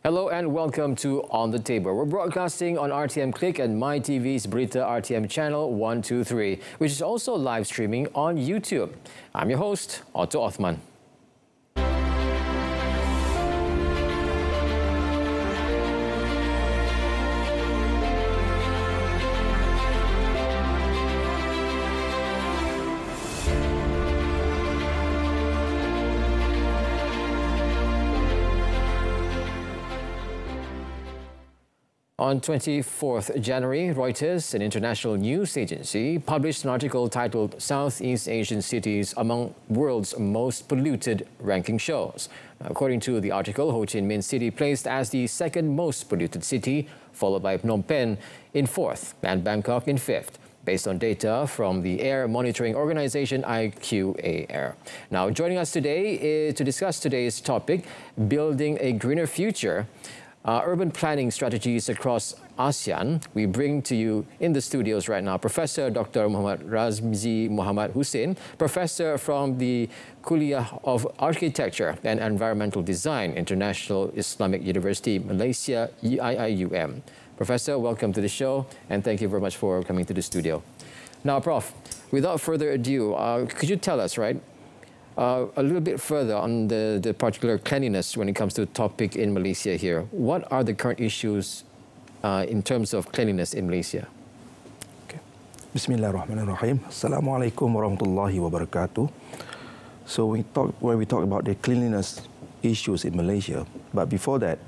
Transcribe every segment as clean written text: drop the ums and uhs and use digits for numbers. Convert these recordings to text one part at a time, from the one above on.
Hello and welcome to On the Table. We're broadcasting on RTM Click and MyTV's Berita RTM channel 123, which is also live streaming on YouTube. I'm your host, Otto Othman. On 24th January, Reuters, an international news agency, published an article titled Southeast Asian Cities Among World's Most Polluted ranking shows. According to the article, Ho Chi Minh City placed as the second most polluted city, followed by Phnom Penh in fourth and Bangkok in fifth, based on data from the air monitoring organization IQA Air. Now, joining us today to discuss today's topic, Building a Greener Future, urban planning strategies across Asean. We bring to you in the studios right now Professor Dr. Rasmi Muhammad Hussein, Professor from the Kuliah of Architecture and Environmental Design, International Islamic University, Malaysia, IIUM. Professor, welcome to the show and thank you very much for coming to the studio. Now, Prof, without further ado, could you tell us, a little bit further on the particular cleanliness when it comes to the topic in Malaysia here. What are the current issues in terms of cleanliness in Malaysia? Okay. Bismillahirrahmanirrahim. Assalamualaikum warahmatullahi wabarakatuh. So when we talk about the cleanliness issues in Malaysia, but before that,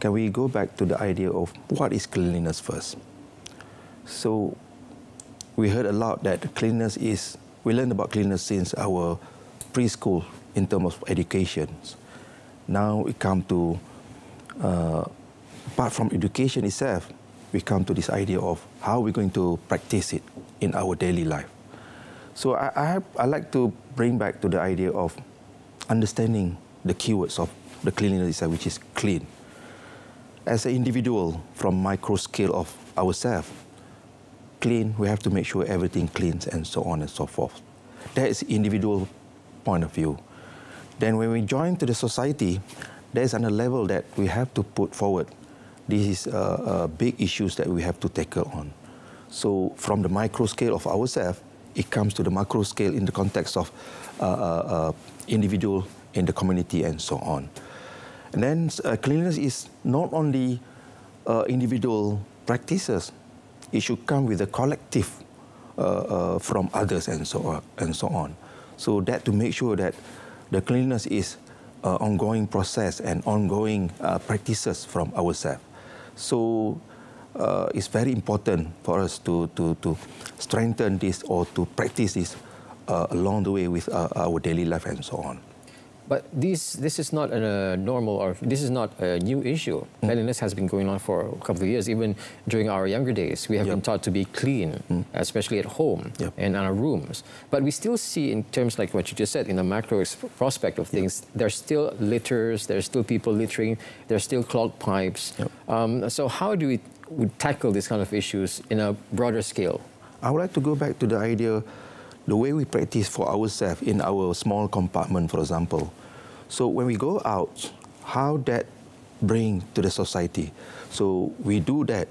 can we go back to the idea of what is cleanliness first? So we heard a lot that cleanliness is, we learned about cleanliness since our preschool in terms of education. Now we come to, apart from education itself, we come to this idea of how we're going to practice it in our daily life. So I like to bring back to the idea of understanding the keywords of the cleanliness itself, which is clean. As an individual, from micro scale of ourselves, clean, we have to make sure everything cleans and so on and so forth. That is individual point of view. Then when we join to the society, there's another level that we have to put forward. This is big issues that we have to tackle on. So from the micro scale of ourselves, it comes to the macro scale in the context of individual in the community and so on. And then cleanliness is not only individual practices, it should come with a collective from others and so on. So that to make sure that the cleanliness is ongoing process and ongoing practices from ourselves. So it's very important for us to strengthen this or to practice this along the way with our daily life and so on. But this is not a normal, or this is not a new issue. Cleanliness has been going on for a couple of years. Even during our younger days, we have been taught to be clean, especially at home and in our rooms. But we still see, in terms like what you just said, in the macro prospect of things, there's still litters, there's still people littering, there's still clogged pipes. So how do we tackle these kind of issues in a broader scale? I would like to go back to the idea, the way we practice for ourselves in our small compartment, for example. So when we go out, how that bring to the society? So we do that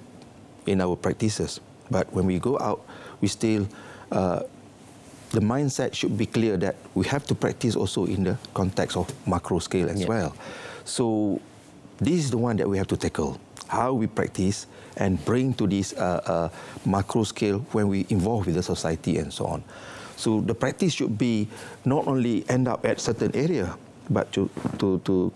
in our practices, but when we go out, we still, the mindset should be clear that we have to practice also in the context of macro scale as well. So this is the one that we have to tackle, how we practice and bring to this macro scale when we involve with the society and so on. So the practice should be not only end up at certain area, but to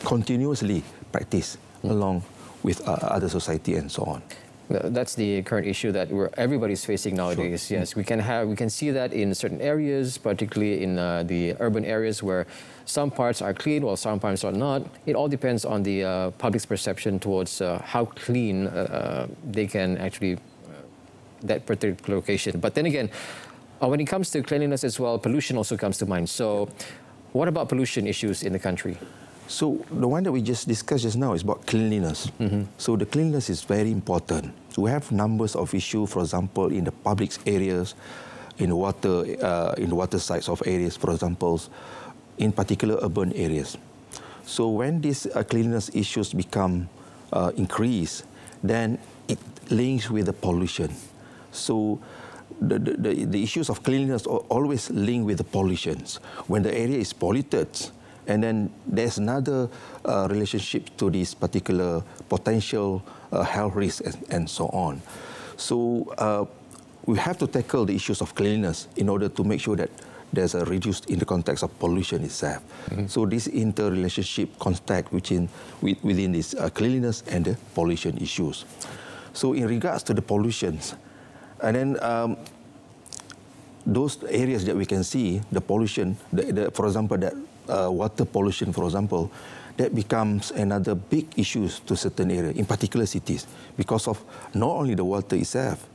continuously practice along with other society and so on. That's the current issue that everybody's facing nowadays. Yes, we can see that in certain areas, particularly in the urban areas where some parts are clean while some parts are not. It all depends on the public's perception towards how clean they can actually that particular location. But then again, when it comes to cleanliness as well, pollution also comes to mind. So what about pollution issues in the country? So the one that we just discussed just now is about cleanliness. So the cleanliness is very important. So we have numbers of issues, for example, in the public areas, in the water sides of areas, for example, in particular urban areas. So when these cleanliness issues become increased, then it links with the pollution. So the issues of cleanliness are always linked with the pollutions. When the area is polluted, and then there's another relationship to this particular potential health risk and so on. So we have to tackle the issues of cleanliness in order to make sure that there's a reduced in the context of pollution itself. So this interrelationship contact within this cleanliness and the pollution issues. So in regards to the pollutions, and then those areas that we can see, the pollution, for example, that water pollution, for example, that becomes another big issue to certain areas, in particular cities, because of not only the water itself,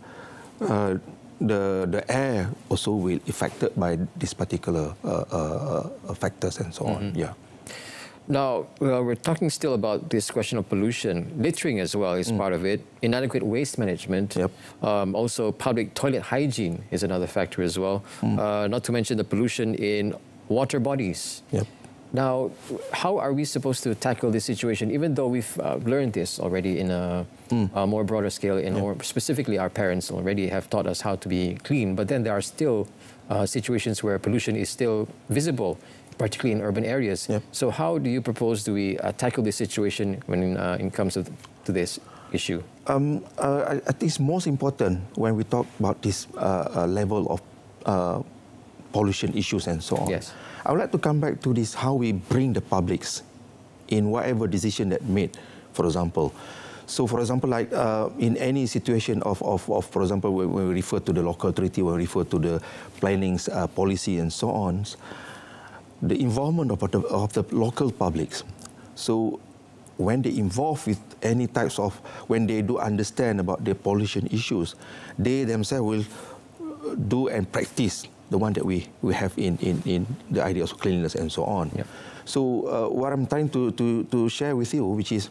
the air also will be affected by these particular factors and so on. Yeah. Now, we're talking still about this question of pollution. Littering as well is part of it. Inadequate waste management. Yep. Also, public toilet hygiene is another factor as well. Not to mention the pollution in water bodies. Yep. Now, how are we supposed to tackle this situation, even though we've learned this already in a more broader scale, or specifically our parents already have taught us how to be clean, but then there are still situations where pollution is still visible, particularly in urban areas. Yep. So how do you propose do we tackle this situation when it comes to this issue? I think it's most important when we talk about this level of pollution issues and so on. Yes. I would like to come back to this, how we bring the publics in whatever decision that made, for example. So, for example, like in any situation of for example, when we refer to the local authority, when we refer to the plannings, policy and so on, the involvement of the local publics. So, when they involve with any types of, when they do understand about the pollution issues, they themselves will do and practice the one that we have in the ideas of cleanliness and so on. Yep. So what I'm trying to share with you, which is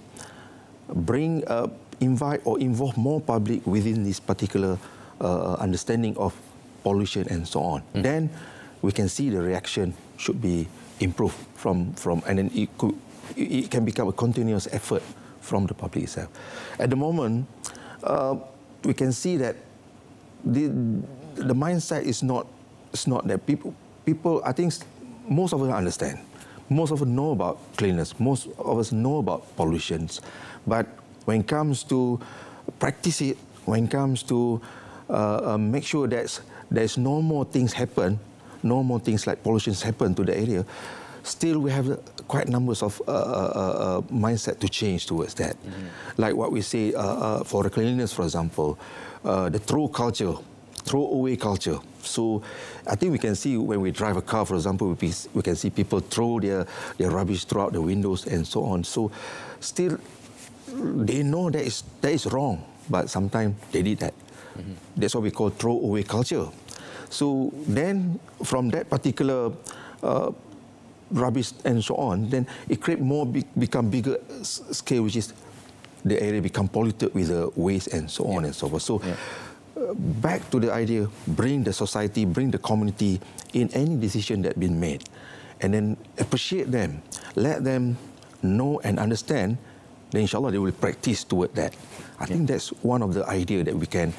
invite or involve more public within this particular understanding of pollution and so on. Then we can see the reaction should be improved from and then it can become a continuous effort from the public itself. At the moment, we can see that the mindset is not that people, I think most of us understand. Most of us know about cleanliness. Most of us know about pollutions. But when it comes to practice it, when it comes to make sure that there's no more things happen, no more things like pollutions happen to the area, still we have quite numbers of mindset to change towards that. Like what we say for the cleanliness, for example, the throw-away culture. So I think we can see when we drive a car, for example, we can see people throw their rubbish throughout the windows and so on. So still, they know that is wrong, but sometimes they did that. That's what we call throw-away culture. So then from that particular rubbish and so on, then it create become bigger scale, which is the area become polluted with the waste and so on and so forth. So back to the idea, bring the society, bring the community in any decision that's been made, and then appreciate them, let them know and understand, then inshallah they will practice toward that. I think that's one of the ideas that we can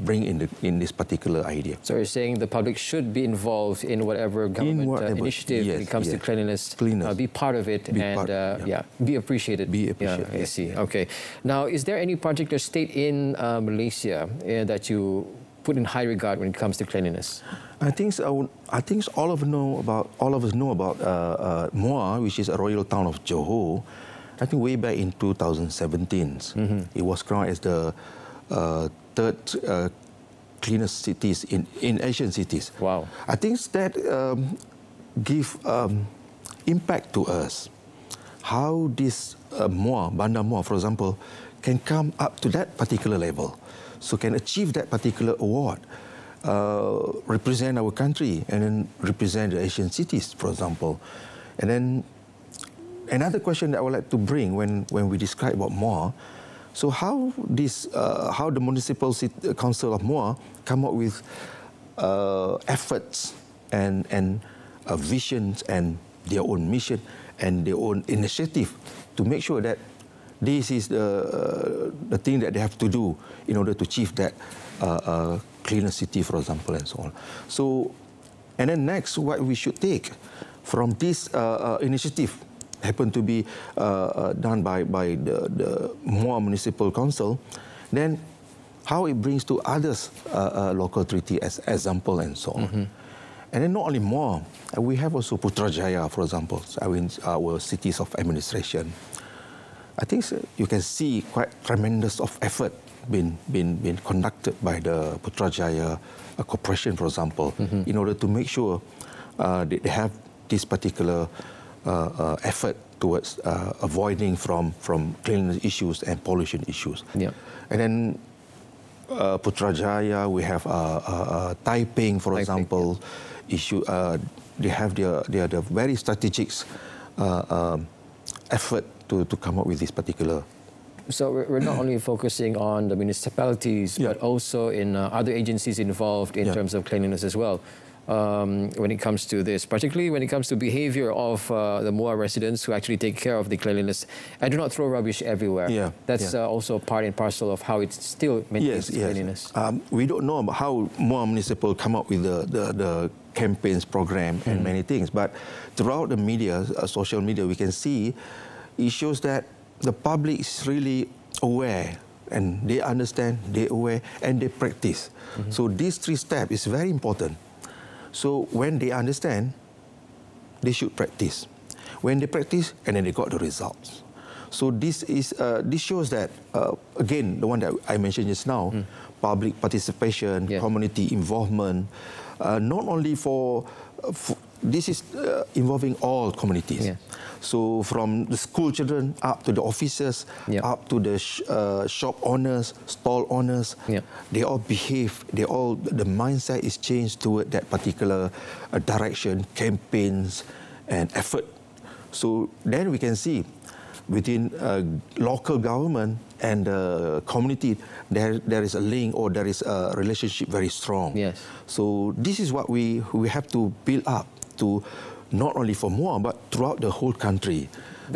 bring in this particular idea. So you're saying the public should be involved in whatever government initiative when it comes to cleanliness, be part of it, be appreciated. Be appreciated. I see. Okay. Now, is there any particular state in Malaysia that you put in high regard when it comes to cleanliness? I think all of us know about Muar, which is a royal town of Johor. I think way back in 2017, it was crowned as the third cleanest cities in Asian cities. Wow. I think that give impact to us. How this Bandar Muar, for example, can come up to that particular level. So can achieve that particular award, represent our country and then represent the Asian cities, for example. And then another question that I would like to bring when we describe about Muar, so how the Municipal Council of Muar come up with efforts and visions and their own mission and their own initiative to make sure that this is the thing that they have to do in order to achieve that cleaner city, for example, and so on. So, and then next, what we should take from this initiative happen to be done by the Muar Municipal Council, then how it brings to others local treaty as example and so on. And then not only Muar, we have also Putrajaya, for example, our cities of administration. I think you can see quite tremendous of effort being conducted by the Putrajaya Corporation, for example, in order to make sure they have this particular effort towards avoiding from cleanliness issues and pollution issues. Yeah. And then Putrajaya, we have Taiping, for example, issue. They have their very strategic effort to come up with this particular. So we're not only focusing on the municipalities, but also in other agencies involved in terms of cleanliness as well. When it comes to this, particularly when it comes to behavior of the Muar residents who actually take care of the cleanliness and do not throw rubbish everywhere. Yeah, that's also part and parcel of how it still maintains cleanliness. We don't know how Muar Municipal come up with the campaigns, program, and many things. But throughout the media, social media, we can see it shows that the public is really aware and they understand, they're aware, and they practice. So these 3 steps is very important. So when they understand, they should practice. When they practice, and then they got the results. So this shows that, again, the one that I mentioned just now, public participation, community involvement, not only for this is involving all communities. So from the school children up to the officers, up to the shop owners, stall owners, they all behave, the mindset is changed toward that particular direction, campaigns and effort. So then we can see within local government and the community, there is a link or there is a relationship very strong. Yes. So this is what we have to build up to, not only for Muar, but throughout the whole country.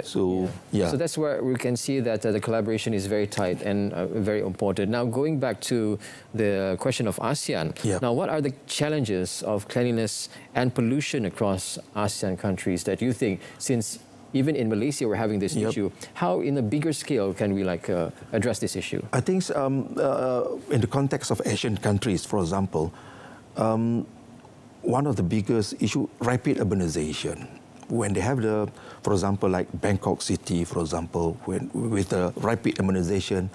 So, So that's where we can see that the collaboration is very tight and very important. Now, going back to the question of ASEAN, now what are the challenges of cleanliness and pollution across ASEAN countries that you think, since even in Malaysia we're having this issue, how in a bigger scale can we address this issue? I think in the context of Asian countries, for example, one of the biggest issue, rapid urbanization. When they have for example, like Bangkok City, for example, with the rapid urbanization,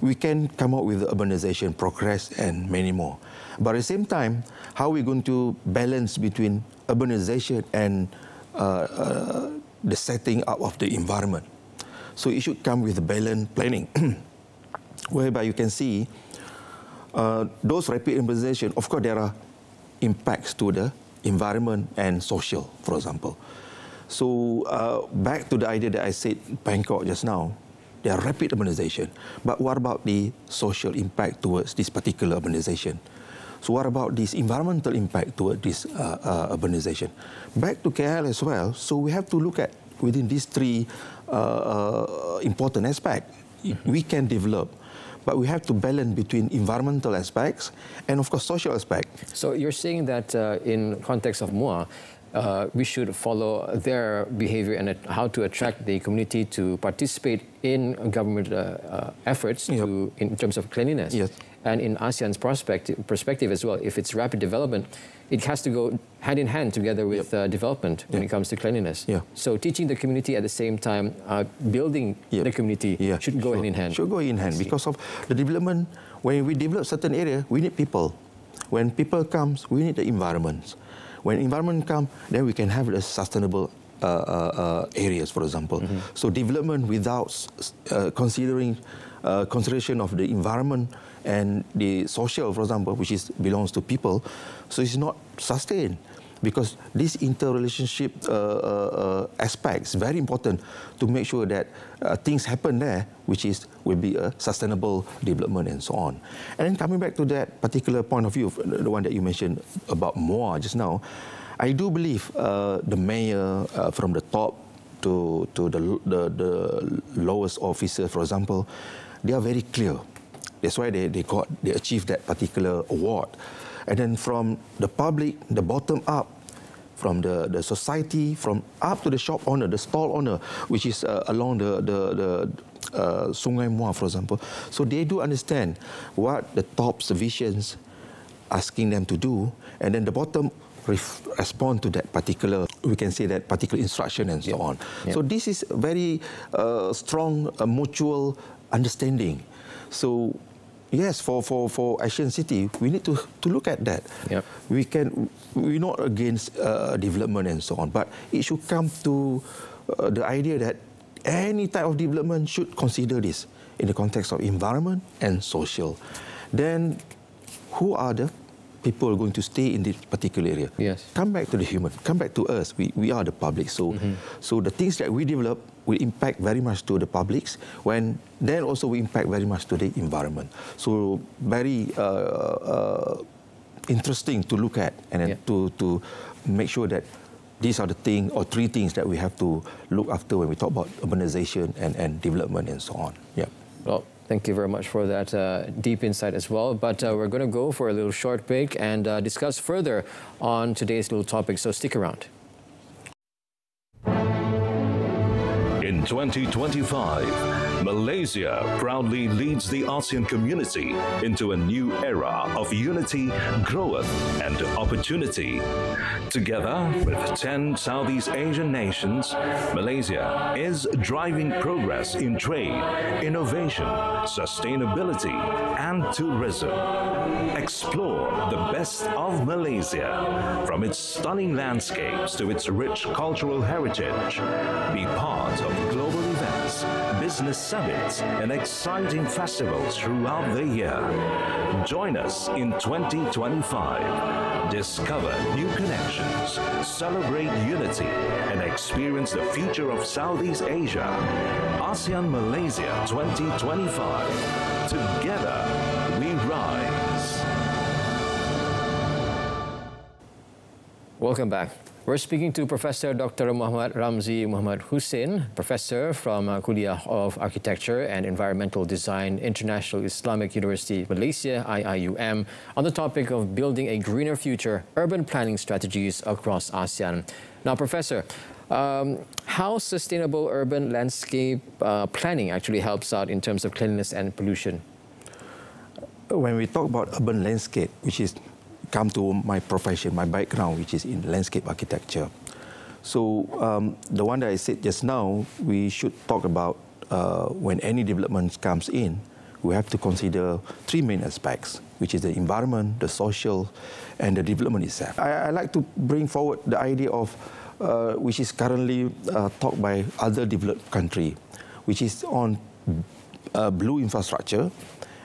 we can come up with the urbanization progress and many more. But at the same time, how are we going to balance between urbanization and the setting up of the environment? So it should come with balanced planning, whereby you can see those rapid urbanization, of course, there are impacts to the environment and social, for example. So back to the idea that I said Bangkok just now, there are rapid urbanization. But what about the social impact towards this particular urbanization? So what about this environmental impact towards this urbanization? Back to KL as well, so we have to look at within these 3 important aspects. We can develop, but we have to balance between environmental aspects and, of course, social aspects. So you're saying that in context of Muar, we should follow their behavior and how to attract the community to participate in government efforts in terms of cleanliness. Yes. And in ASEAN's perspective as well, if it's rapid development, it has to go hand in hand together with development when it comes to cleanliness. So teaching the community at the same time, building the community should go hand in hand. Should go in hand because of the development. When we develop certain area, we need people. When people comes, we need the environment. When environment comes, then we can have the sustainable areas, for example. So development without consideration of the environment and the social, for example, which belongs to people, so it's not sustained. Because this interrelationship aspect is very important to make sure that things happen there, which will be a sustainable development and so on. And then coming back to that particular point of view, the one that you mentioned about Muar just now, I do believe the mayor from the top the lowest officers, for example, they are very clear. That's why they achieved that particular award. And then from the public, the bottom up, from the society, from up to the shop owner, the stall owner, which is along the Sungai Muar, for example. So they do understand what the top visions asking them to do, and then the bottom respond to that particular, we can say that particular instruction and so on. So this is very strong mutual understanding. So yes, for Asian city, we need to look at that. We're not against development and so on, but it should come to the idea that any type of development should consider this in the context of environment and social. Then who are the people going to stay in this particular area? Come back to the human, come back to us. We are the public. So, so the things that we develop will impact very much to the publics, when then also we impact very much to the environment. So very interesting to look at, and to make sure that these are the things or three things that we have to look after when we talk about urbanization and development and so on. Well, thank you very much for that deep insight as well. But we're going to go for a little short break and discuss further on today's little topic, so stick around. In 2025, Malaysia proudly leads the ASEAN community into a new era of unity, growth, and opportunity. Together with 10 Southeast Asian nations, Malaysia is driving progress in trade, innovation, sustainability, and tourism. Explore the best of Malaysia, from its stunning landscapes to its rich cultural heritage. Be part of global events, business summits, and exciting festivals throughout the year. Join us in 2025. Discover new connections, celebrate unity, and experience the future of Southeast Asia. ASEAN Malaysia 2025. Together, we rise. Welcome back. We're speaking to Professor Dr. Muhammad Ramzi Muhammad Hussein, Professor from Kuliah of Architecture and Environmental Design, International Islamic University, Malaysia, IIUM, on the topic of building a greener future, urban planning strategies across ASEAN. Now, Professor, how sustainable urban landscape planning actually helps out in terms of cleanliness and pollution? When we talk about urban landscape, which is come to my profession, my background, which is in landscape architecture. So the one that I said just now, we should talk about when any development comes in, we have to consider three main aspects, which is the environment, the social, and the development itself. I like to bring forward the idea of, which is currently talked by other developed countries, which is on blue infrastructure,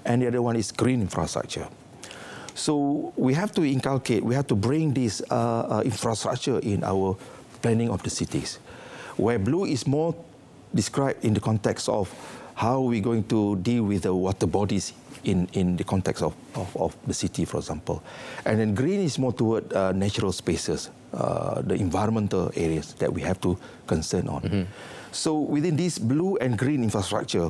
and the other one is green infrastructure. So we have to inculcate, we have to bring this infrastructure in our planning of the cities, where blue is more described in the context of how we're going to deal with the water bodies in the context of the city, for example. And then green is more toward natural spaces, the environmental areas that we have to concern on. So within this blue and green infrastructure,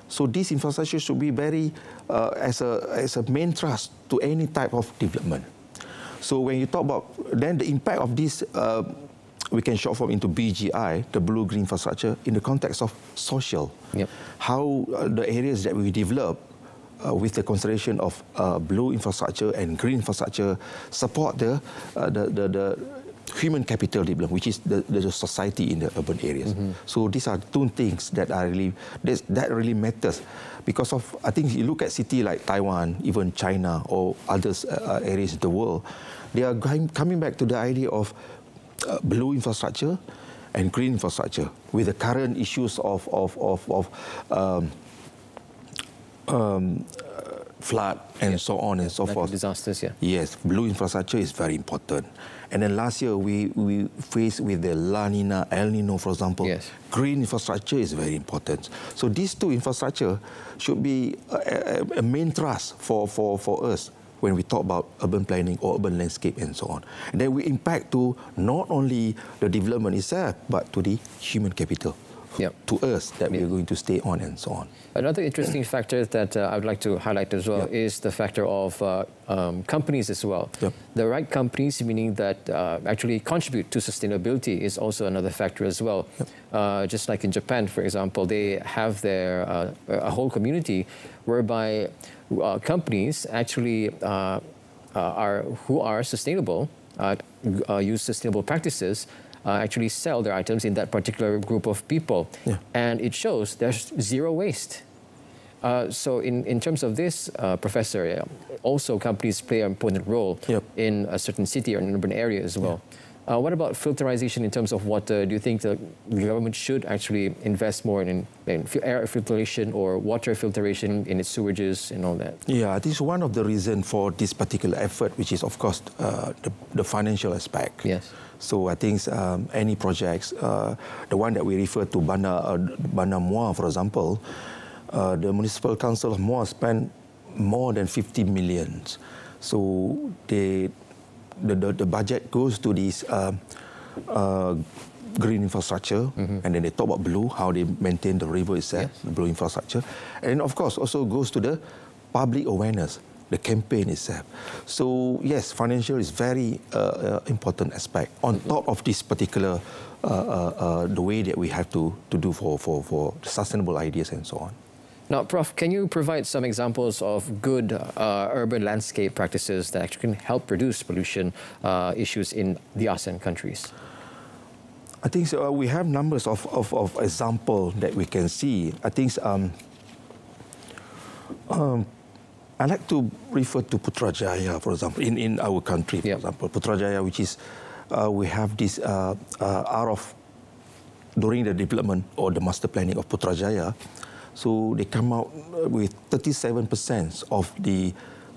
so this infrastructure should be very as a main thrust to any type of development. So when you talk about then the impact of this, we can short form into BGI, the blue-green infrastructure, in the context of social. How the areas that we develop with the consideration of blue infrastructure and green infrastructure support the human capital development, which is the society in the urban areas. So these are two things that are really that really matters, because of, I think, you look at cities like Taiwan, even China or other areas in the world, they are coming back to the idea of blue infrastructure and green infrastructure with the current issues of flood and so on and so forth. Disasters, Yes, blue infrastructure is very important. And then last year we faced with the La Nina, El Nino, for example. Green infrastructure is very important. So these two infrastructure should be a main thrust for us when we talk about urban planning or urban landscape and so on. And then we impact to not only the development itself, but to the human capital, to us that we're going to stay on and so on. Another interesting factor that I would like to highlight as well is the factor of companies as well. The right companies, meaning that actually contribute to sustainability, is also another factor as well. Just like in Japan, for example, they have their a whole community whereby companies actually who are sustainable, use sustainable practices, actually sell their items in that particular group of people. And it shows there's zero waste. So in terms of this, Professor, also companies play an important role in a certain city or an urban area as well. What about filterization in terms of water? Do you think the government should actually invest more in air filtration or water filtration in its sewages and all that? Yeah, this is one of the reasons for this particular effort, which is, of course, the financial aspect. Yes. So I think any projects, the one that we refer to, Bandar Muar, for example, the Municipal Council of Muar spent more than 50 million. So the budget goes to this green infrastructure, and then they talk about blue, how they maintain the river itself, the blue infrastructure. And of course, also goes to the public awareness, the campaign itself. So yes, financial is very important aspect on top of this particular the way that we have to do for sustainable ideas and so on. Now, Prof, can you provide some examples of good urban landscape practices that actually can help reduce pollution issues in the ASEAN countries? I think so, we have numbers of examples that we can see. I think I like to refer to Putrajaya, for example, in our country, for example. Putrajaya, which is, we have this during the development or the master planning of Putrajaya, so they come out with 37% of the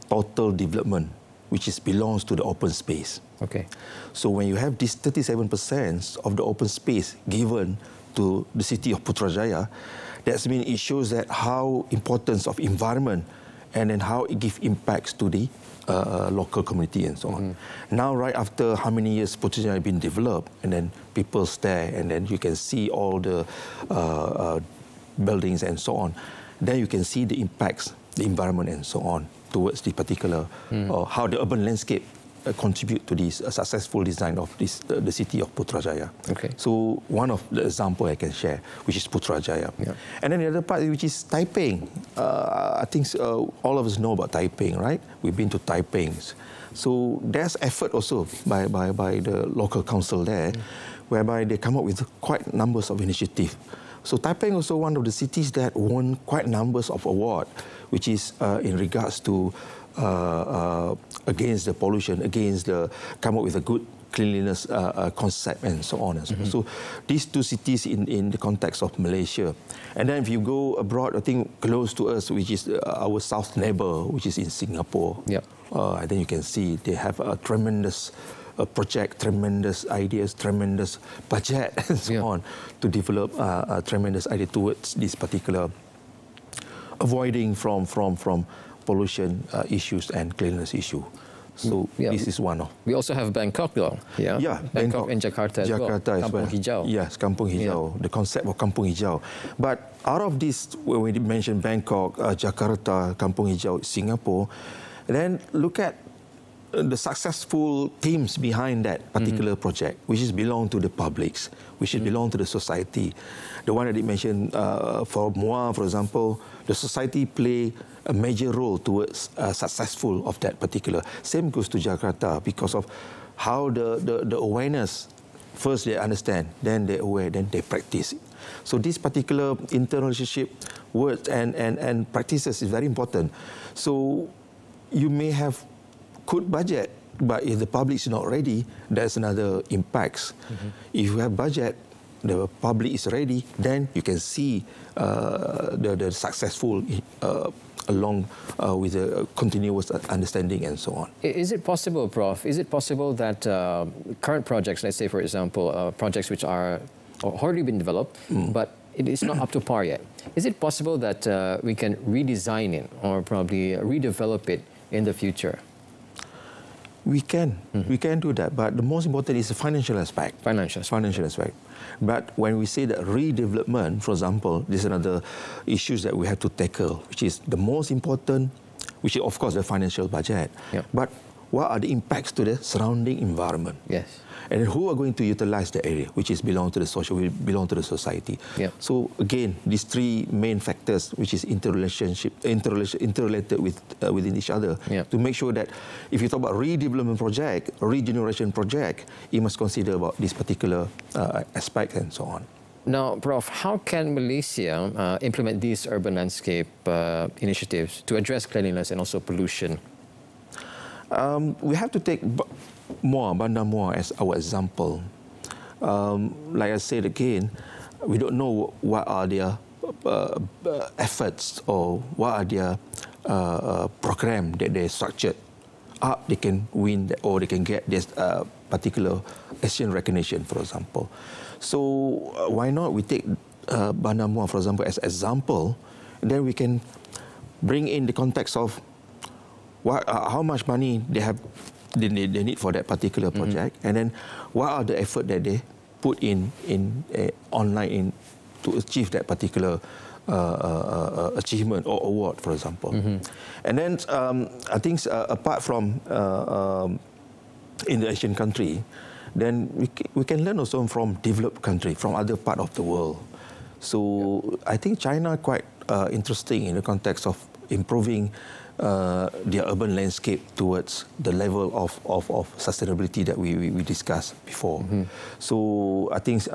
total development, which belongs to the open space. Okay. So when you have this 37% of the open space given to the city of Putrajaya, that means it shows that how importance of environment and then how it gives impacts to the local community and so on. Now, right after how many years Putrajaya has been developed, and then people stare, and then you can see all the buildings and so on, then you can see the impacts, the environment and so on, towards the particular, how the urban landscape contribute to this successful design of this, the city of Putrajaya. Okay. So one of the example I can share, which is Putrajaya. And then the other part, which is Taiping. I think all of us know about Taiping, right? We've been to Taiping. So there's effort also by the local council there, whereby they come up with quite numbers of initiatives. So Taiping also one of the cities that won quite numbers of awards, which is in regards to against the pollution, against the come up with a good cleanliness concept and so on and so on. So these two cities in the context of Malaysia. And then if you go abroad, I think close to us, which is our south neighbor, which is in Singapore. I think you can see they have a tremendous project, tremendous ideas, tremendous budget and so on to develop a tremendous idea towards this particular avoiding from pollution issues and cleanliness issue. So this is one of. We also have Bangkok, though. Bangkok and Jakarta as well. Kampung Hijau. Yes, Kampung Hijau. The concept of Kampung Hijau. But out of this, when we mention Bangkok, Jakarta, Kampung Hijau, Singapore, then look at the successful teams behind that particular project, which is belong to the publics, which is belong to the society. The one that I mentioned for Muar, for example, the society play a major role towards successful of that particular. Same goes to Jakarta because of how the awareness, first they understand, then they're aware, then they practice it. So this particular internal relationship words and practices is very important. So you may have good budget, but if the public is not ready, there's another impacts. If you have budget, the public is ready, then you can see the successful along with a continuous understanding and so on. Is it possible, Prof, is it possible that current projects, let's say for example, projects which are already been developed, but it is not up to par yet, is it possible that we can redesign it or probably redevelop it in the future? We can do that, but the most important is the financial aspect. Financial aspect. But when we say that redevelopment, for example, this is another issues that we have to tackle, which is the most important, which is of course the financial budget. Yeah. But what are the impacts to the surrounding environment? Yes. And who are going to utilize the area, which is belong to the social, will belong to the society. Yeah. So again, these three main factors, which is interrelated with within each other, to make sure that if you talk about redevelopment project, regeneration project, you must consider about this particular aspect and so on. Now, Prof, how can Malaysia implement these urban landscape initiatives to address cleanliness and also pollution? We have to take Bandar Muar as our example. Like I said again, we don't know what are their efforts or what are their program that they structured up. They can win or they can get this particular Asian recognition, for example. So why not we take Bandar Muar, for example, as example, and then we can bring in the context of how much money they need for that particular project, and then what are the effort that they put in online to achieve that particular achievement or award, for example. And then I think apart from in the Asian country, then we can learn also from developed country, from other part of the world. So I think China quite interesting in the context of improving their urban landscape towards the level of sustainability that we discussed before. So I think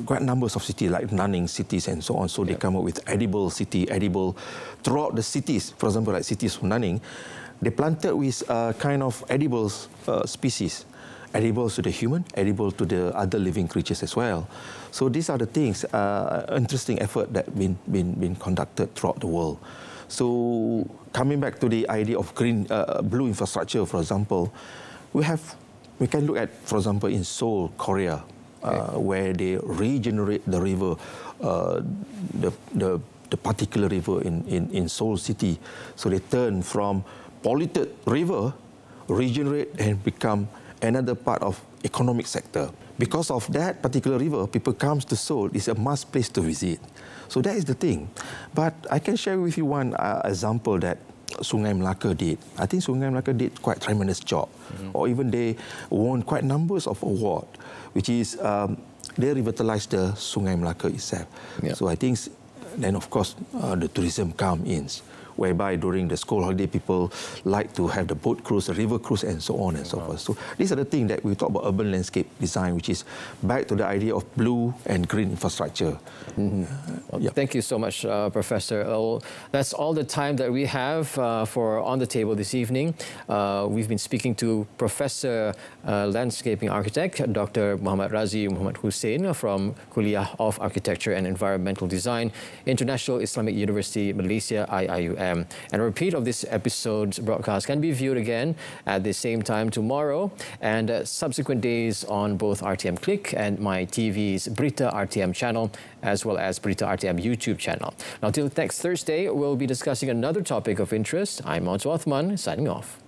quite numbers of cities like Nanning cities and so on. So they come up with edible throughout the cities. For example, like cities of Nanning, they planted with kind of edible species. Edible to the human, edible to the other living creatures as well. So these are the things, interesting effort that been conducted throughout the world. So coming back to the idea of green, blue infrastructure, for example, we can look at, for example, in Seoul, Korea, where they regenerate the river, the particular river in Seoul city. So they turn from polluted river, regenerate and become another part of economic sector. Because of that particular river, people comes to Seoul. It's a must place to visit. So that is the thing. But I can share with you one example that Sungai Melaka did. I think Sungai Melaka did quite tremendous job. Or even they won quite numbers of awards, which is they revitalized the Sungai Melaka itself. So I think then of course the tourism comes in, whereby during the school holiday people like to have the boat cruise, the river cruise and so on and so forth. So these are the things that we talk about urban landscape design, which is back to the idea of blue and green infrastructure. Thank you so much, Professor. That's all the time that we have for On the Table this evening. We've been speaking to Professor Landscaping Architect, Dr. Muhammad Razi Muhammad Hussein from Kuliah of Architecture and Environmental Design, International Islamic University, Malaysia, IIUM. And a repeat of this episode's broadcast can be viewed again at the same time tomorrow and subsequent days on both RTM Click and my TV's Berita RTM channel, as well as Berita RTM YouTube channel. Now, till next Thursday, we'll be discussing another topic of interest. I'm Monto Othman, signing off.